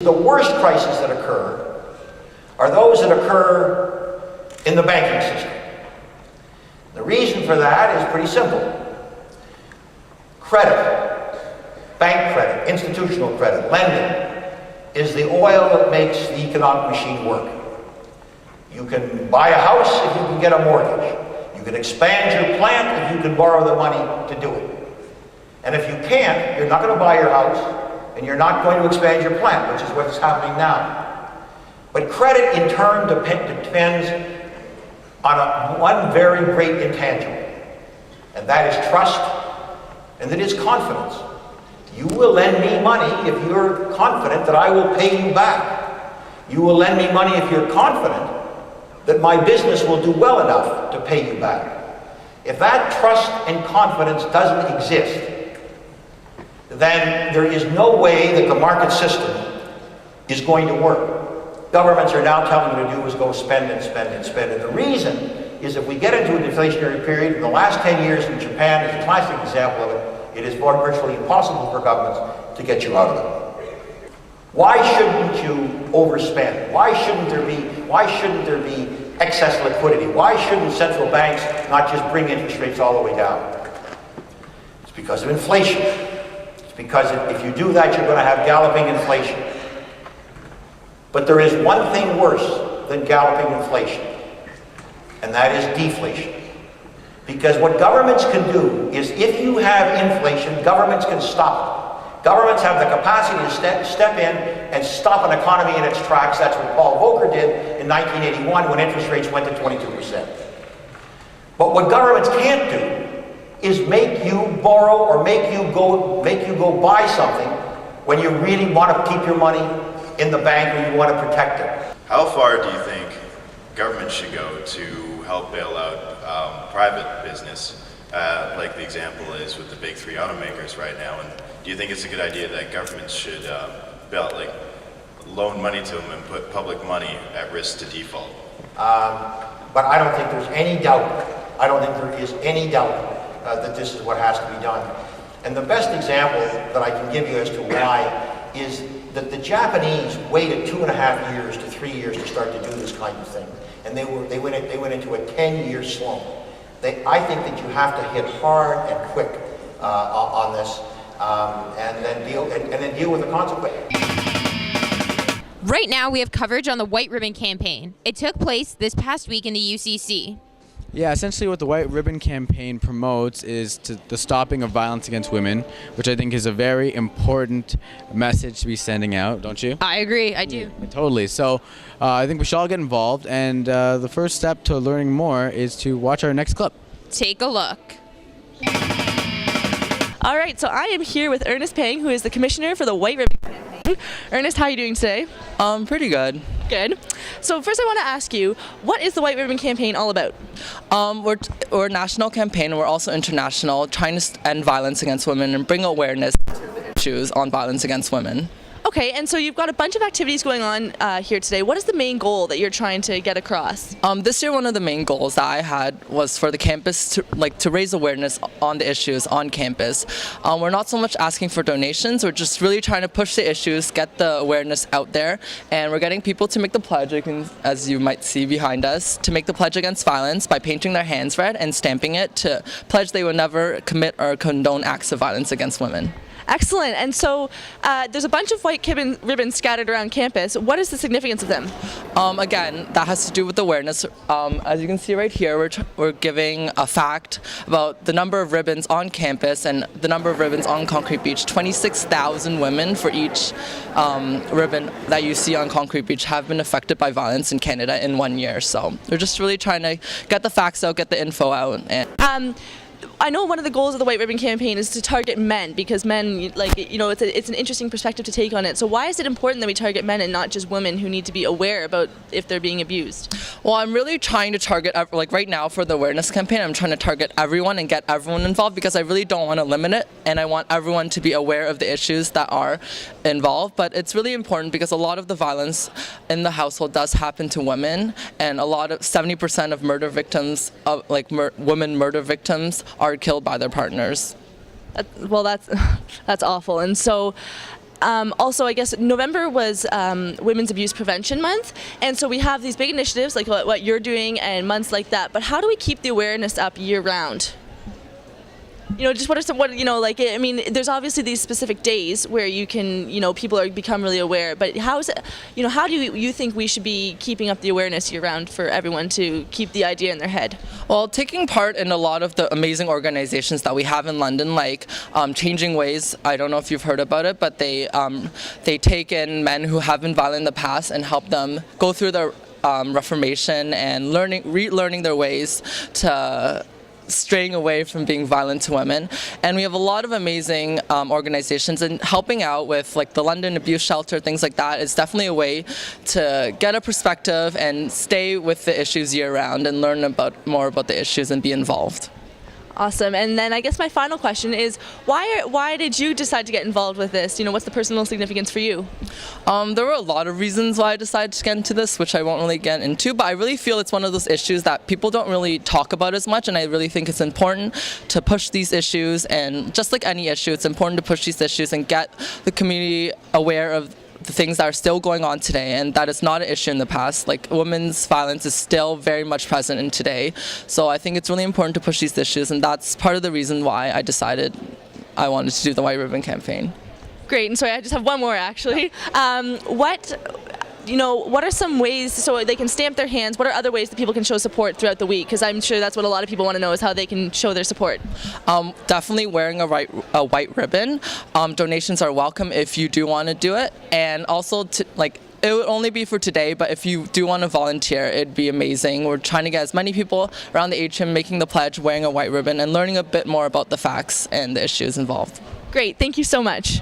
The worst crises that occur are those that occur in the banking system. The reason for that is pretty simple. Credit, bank credit, institutional credit, lending, is the oil that makes the economic machine work. You can buy a house if you can get a mortgage. You can expand your plant if you can borrow the money to do it. And if you can't, you're not going to buy your house, and you're not going to expand your plant, which is what is happening now. But credit, in turn, depends on one very great intangible, and that is trust, and that is confidence. You will lend me money if you're confident that I will pay you back. You will lend me money if you're confident that my business will do well enough to pay you back. If that trust and confidence doesn't exist, then there is no way that the market system is going to work. Governments are now telling you to do is go spend and spend and spend. And the reason is if we get into an inflationary period, in the last 10 years in Japan is a classic example of it, it is virtually impossible for governments to get you out of it. Why shouldn't you overspend? Why shouldn't there be excess liquidity? Why shouldn't central banks not just bring interest rates all the way down? It's because of inflation. Because if you do that, you're going to have galloping inflation. But there is one thing worse than galloping inflation, and that is deflation. Because what governments can do is, if you have inflation, governments can stop it. Governments have the capacity to step in and stop an economy in its tracks. That's what Paul Volcker did in 1981 when interest rates went to 22%. But what governments can't do is make you borrow or make you go buy something when you really want to keep your money in the bank or you want to protect it. How far do you think government should go to help bail out private business, like the example is with the big three automakers right now? And do you think it's a good idea that governments should loan money to them and put public money at risk to default? But I don't think there's any doubt. I don't think there is any doubt that this is what has to be done. And the best example that I can give you as to why is that the Japanese waited 2.5 years to 3 years to start to do this kind of thing. And they went into a 10-year slump. I think that you have to hit hard and quick on this and then deal with the consequences. Right now we have coverage on the White Ribbon Campaign. It took place this past week in the UCC. Yeah, essentially what the White Ribbon Campaign promotes is the stopping of violence against women, which I think is a very important message to be sending out, don't you? I agree, I do. Yeah, totally. So I think we should all get involved, and the first step to learning more is to watch our next clip. Take a look. All right, so I am here with Ernest Pang, who is the commissioner for the White Ribbon Campaign. Ernest, how are you doing today? Pretty good. Good. So first I want to ask you, what is the White Ribbon Campaign all about? We're a national campaign, and we're also international, trying to end violence against women and bring awareness to issues on violence against women. Okay, and so you've got a bunch of activities going on here today. What is the main goal that you're trying to get across? This year, one of the main goals that I had was for the campus to raise awareness on the issues on campus. We're not so much asking for donations, we're just really trying to push the issues, get the awareness out there, and we're getting people to make the pledge, as you might see behind us, to make the pledge against violence by painting their hands red and stamping it to pledge they will never commit or condone acts of violence against women. Excellent. And so there's a bunch of white ribbons scattered around campus. What is the significance of them? Again, that has to do with awareness. As you can see right here, we're giving a fact about the number of ribbons on campus and the number of ribbons on Concrete Beach. 26,000 women for each ribbon that you see on Concrete Beach have been affected by violence in Canada in 1 year. So we're just really trying to get the facts out, get the info out. And I know one of the goals of the White Ribbon Campaign is to target men, because men, it's an interesting perspective to take on it. So why is it important that we target men and not just women who need to be aware about if they're being abused? Well, I'm really trying to target, right now for the awareness campaign, I'm trying to target everyone and get everyone involved, because I really don't want to limit it, and I want everyone to be aware of the issues that are involved. But it's really important because a lot of the violence in the household does happen to women, and 70% of murder victims, women murder victims, are killed by their partners. Well, that's awful. And so Also, I guess November was Women's Abuse Prevention Month, and so we have these big initiatives like what you're doing and months like that. But how do we keep the awareness up year round? Just what are some, I mean, there's obviously these specific days where you can, people are become really aware, but how is it, how do you think we should be keeping up the awareness year round for everyone to keep the idea in their head? Well, taking part in a lot of the amazing organizations that we have in London, like Changing Ways, I don't know if you've heard about it, but they take in men who have been violent in the past and help them go through their reformation and relearning their ways to straying away from being violent to women. And we have a lot of amazing organizations, and helping out with like the London Abuse Shelter, things like that is definitely a way to get a perspective and stay with the issues year round and learn more about the issues and be involved. Awesome. And then I guess my final question is, why did you decide to get involved with this? What's the personal significance for you? There were a lot of reasons why I decided to get into this, which I won't really get into, but I really feel it's one of those issues that people don't really talk about as much, and I really think it's important to push these issues, and just like any issue, it's important to push these issues and get the community aware of the things that are still going on today, and that is not an issue in the past. Like, women's violence is still very much present in today. So I think it's really important to push these issues, and that's part of the reason why I decided I wanted to do the White Ribbon campaign. Great, and sorry, I just have one more actually. What are some ways, so they can stamp their hands, what are other ways that people can show support throughout the week? Because I'm sure that's what a lot of people want to know, is how they can show their support. Definitely wearing a white ribbon. Donations are welcome if you do want to do it. And also, it would only be for today, but if you do want to volunteer, it'd be amazing. We're trying to get as many people around the atrium making the pledge, wearing a white ribbon, and learning a bit more about the facts and the issues involved. Great, thank you so much.